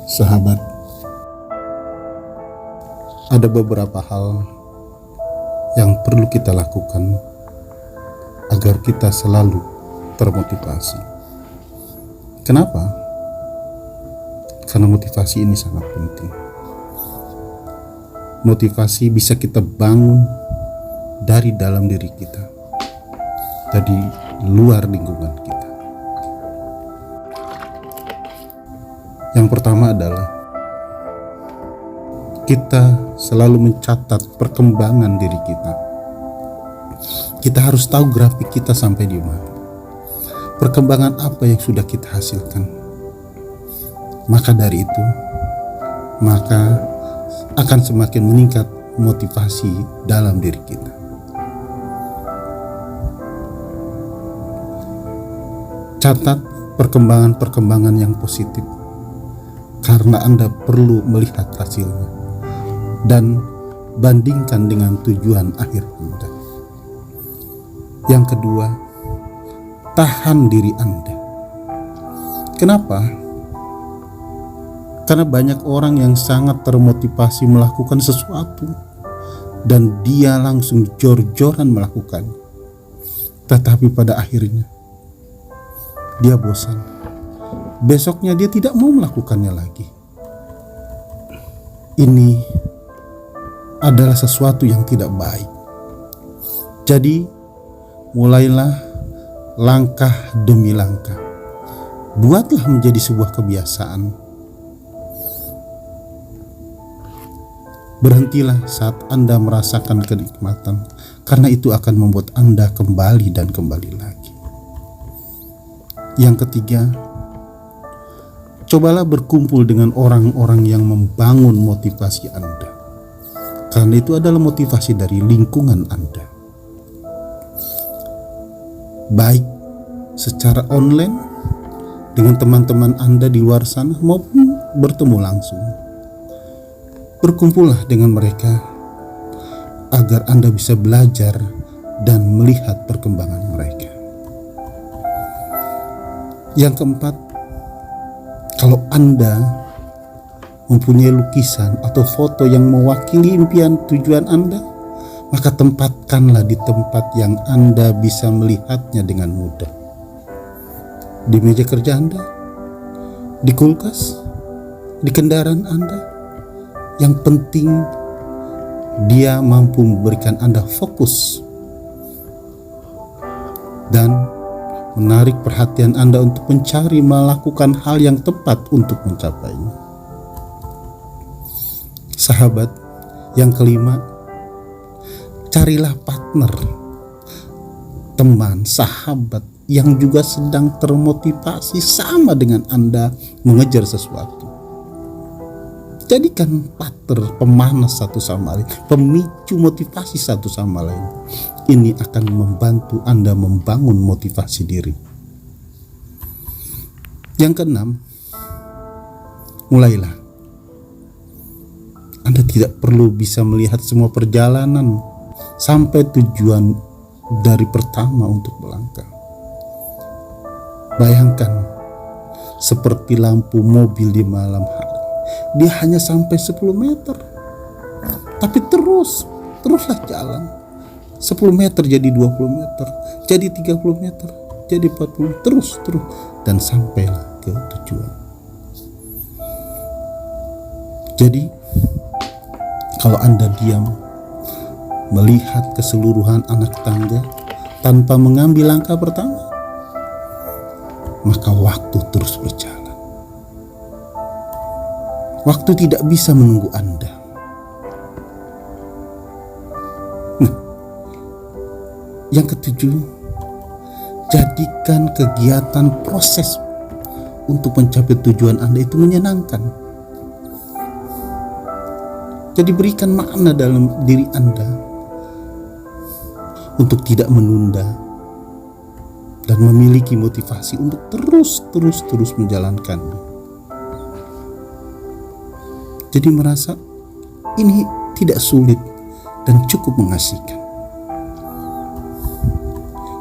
Sahabat, ada beberapa hal yang perlu kita lakukan agar kita selalu termotivasi. Kenapa? Karena motivasi ini sangat penting. Motivasi bisa kita bangun dari dalam diri kita, dari luar lingkungan kita. Yang pertama adalah kita selalu mencatat perkembangan diri kita. Kita harus tahu grafik kita sampai di mana. Perkembangan apa yang sudah kita hasilkan. Maka dari itu, maka akan semakin meningkat motivasi dalam diri kita. Catat perkembangan-perkembangan yang positif, karena Anda perlu melihat hasilnya dan bandingkan dengan tujuan akhir Anda. Yang kedua, tahan diri Anda. Kenapa? Karena banyak orang yang sangat termotivasi melakukan sesuatu dan dia langsung jor-joran melakukannya. Tetapi pada akhirnya dia bosan. Besoknya dia tidak mau melakukannya lagi. Ini adalah sesuatu yang tidak baik. Jadi mulailah langkah demi langkah. Buatlah menjadi sebuah kebiasaan. Berhentilah saat Anda merasakan kenikmatan, karena itu akan membuat Anda kembali dan kembali lagi. Yang ketiga, cobalah berkumpul dengan orang-orang yang membangun motivasi Anda, karena itu adalah motivasi dari lingkungan Anda, baik secara online dengan teman-teman Anda di luar sana maupun bertemu langsung. Berkumpullah dengan mereka agar Anda bisa belajar dan melihat perkembangan mereka. Yang keempat, kalau Anda mempunyai lukisan atau foto yang mewakili impian tujuan Anda, maka tempatkanlah di tempat yang Anda bisa melihatnya dengan mudah. Di meja kerja Anda, di kulkas, di kendaraan Anda. Yang penting dia mampu memberikan Anda fokus dan menarik perhatian Anda untuk mencari melakukan hal yang tepat untuk mencapainya. Sahabat, yang kelima, carilah partner, teman, sahabat yang juga sedang termotivasi sama dengan Anda mengejar sesuatu. Jadikan partner pemanas satu sama lain, pemicu motivasi satu sama lain. Ini akan membantu Anda membangun motivasi diri. Yang keenam, mulailah. Anda tidak perlu bisa melihat semua perjalanan sampai tujuan dari pertama untuk melangkah. Bayangkan seperti lampu mobil di malam hari. Dia hanya sampai 10 meter, tapi teruslah jalan. 10 meter jadi 20 meter, jadi 30 meter, jadi 40, terus dan sampailah ke tujuan. Jadi kalau Anda diam melihat keseluruhan anak tangga tanpa mengambil langkah pertama, maka waktu terus berjalan. Waktu tidak bisa menunggu Anda. Yang ketujuh, jadikan kegiatan proses untuk mencapai tujuan Anda itu menyenangkan. Jadi berikan makna dalam diri Anda untuk tidak menunda dan memiliki motivasi untuk terus menjalankannya. Jadi merasa ini tidak sulit dan cukup mengasihkan.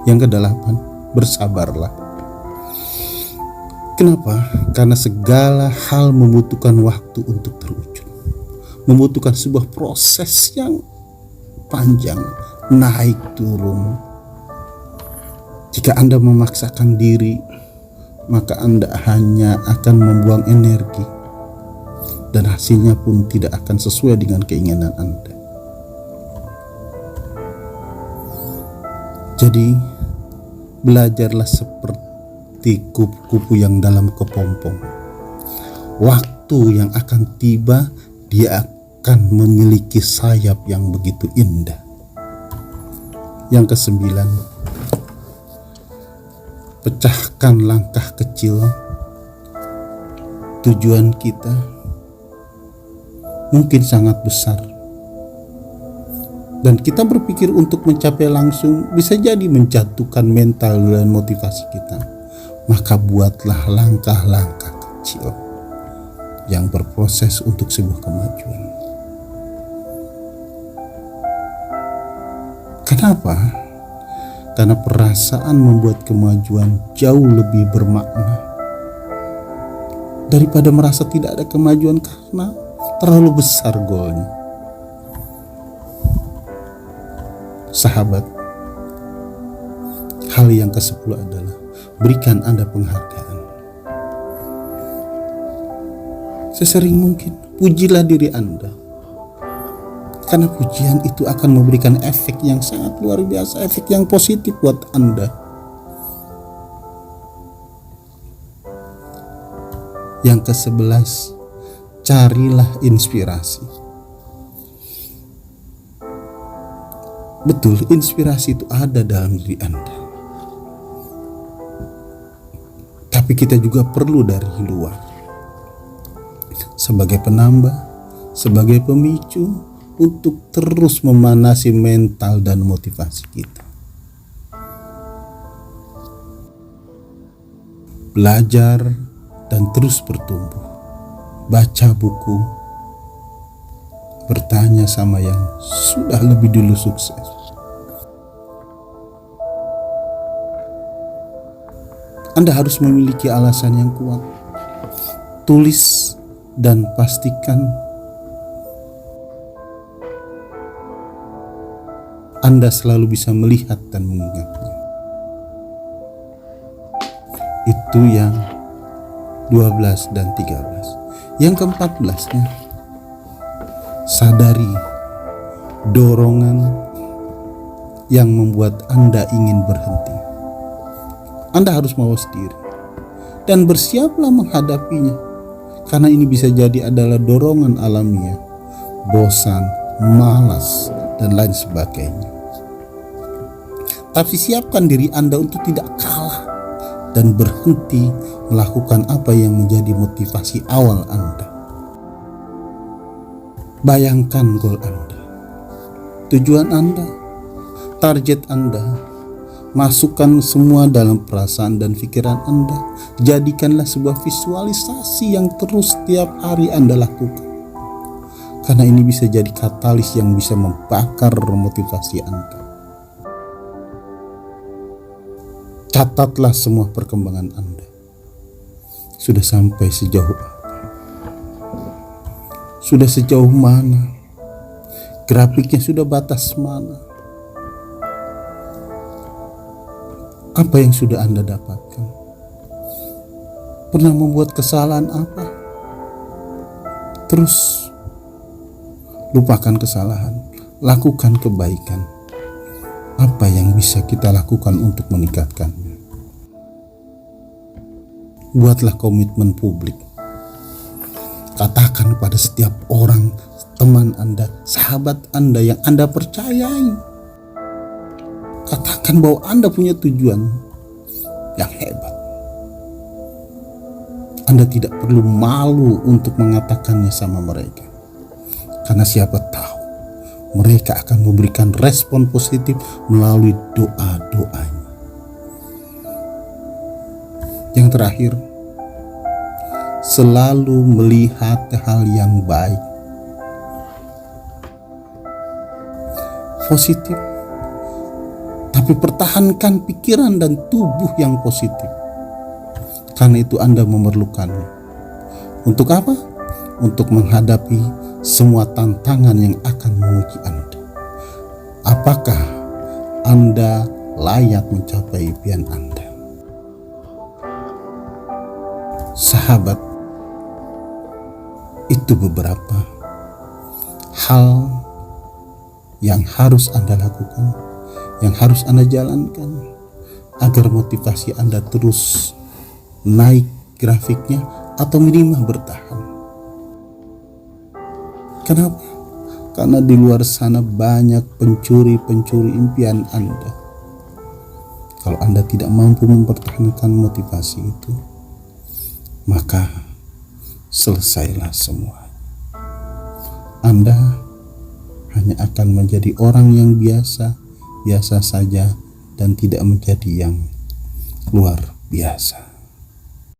Yang kedelapan, bersabarlah. Kenapa? Karena segala hal membutuhkan waktu untuk terwujud, membutuhkan sebuah proses yang panjang, naik turun. Jika Anda memaksakan diri, maka Anda hanya akan membuang energi dan hasilnya pun tidak akan sesuai dengan keinginan Anda. Jadi, belajarlah seperti kupu-kupu yang dalam kepompong. Waktu yang akan tiba, dia akan memiliki sayap yang begitu indah. Yang kesembilan, pecahkan langkah kecil. Tujuan kita mungkin sangat besar, dan kita berpikir untuk mencapai langsung bisa jadi menjatuhkan mental dan motivasi kita. Maka buatlah langkah-langkah kecil yang berproses untuk sebuah kemajuan. Kenapa? Karena perasaan membuat kemajuan jauh lebih bermakna daripada merasa tidak ada kemajuan karena terlalu besar goalnya. Sahabat, hal yang ke-10 adalah berikan Anda penghargaan. Sesering mungkin pujilah diri Anda, karena pujian itu akan memberikan efek yang sangat luar biasa, efek yang positif buat Anda. Yang ke-11, carilah inspirasi. Betul, inspirasi itu ada dalam diri Anda, tapi kita juga perlu dari luar, sebagai penambah, sebagai pemicu untuk terus memanasi mental dan motivasi kita. Belajar dan terus bertumbuh. Baca buku, bertanya sama yang sudah lebih dulu sukses. Anda harus memiliki alasan yang kuat. Tulis dan pastikan Anda selalu bisa melihat dan mengingatnya. Itu yang 12 dan 13. Yang ke-14-nya, sadari dorongan yang membuat Anda ingin berhenti. Anda harus mawas diri dan bersiaplah menghadapinya, karena ini bisa jadi adalah dorongan alamiah, bosan, malas, dan lain sebagainya. Tapi siapkan diri Anda untuk tidak kalah dan berhenti melakukan apa yang menjadi motivasi awal Anda. Bayangkan goal Anda, tujuan Anda, target Anda. Masukkan semua dalam perasaan dan pikiran Anda. Jadikanlah sebuah visualisasi yang terus setiap hari Anda lakukan, karena ini bisa jadi katalis yang bisa membakar motivasi Anda. Catatlah semua perkembangan Anda. Sudah sampai sejauh apa? Sudah sejauh mana? Grafiknya sudah batas mana? Apa yang sudah Anda dapatkan? Pernah membuat kesalahan apa? Terus lupakan kesalahan, lakukan kebaikan. Apa yang bisa kita lakukan untuk meningkatkannya? Buatlah komitmen publik. Katakan pada setiap orang, teman Anda, sahabat Anda yang Anda percayai. Katakan bahwa Anda punya tujuan yang hebat. Anda tidak perlu malu untuk mengatakannya sama mereka, karena siapa tahu mereka akan memberikan respon positif melalui doa-doanya. Yang terakhir, selalu melihat hal yang baik, positif, tapi pertahankan pikiran dan tubuh yang positif. Karena itu Anda memerlukannya. Untuk apa? Untuk menghadapi semua tantangan yang akan menguji Anda. Apakah Anda layak mencapai impian Anda? Sahabat, itu beberapa hal yang harus Anda lakukan, yang harus Anda jalankan agar motivasi Anda terus naik grafiknya atau minimal bertahan. Kenapa? Karena di luar sana banyak pencuri-pencuri impian Anda. Kalau Anda tidak mampu mempertahankan motivasi itu, maka selesailah semua. Anda hanya akan menjadi orang yang biasa saja dan tidak menjadi yang luar biasa.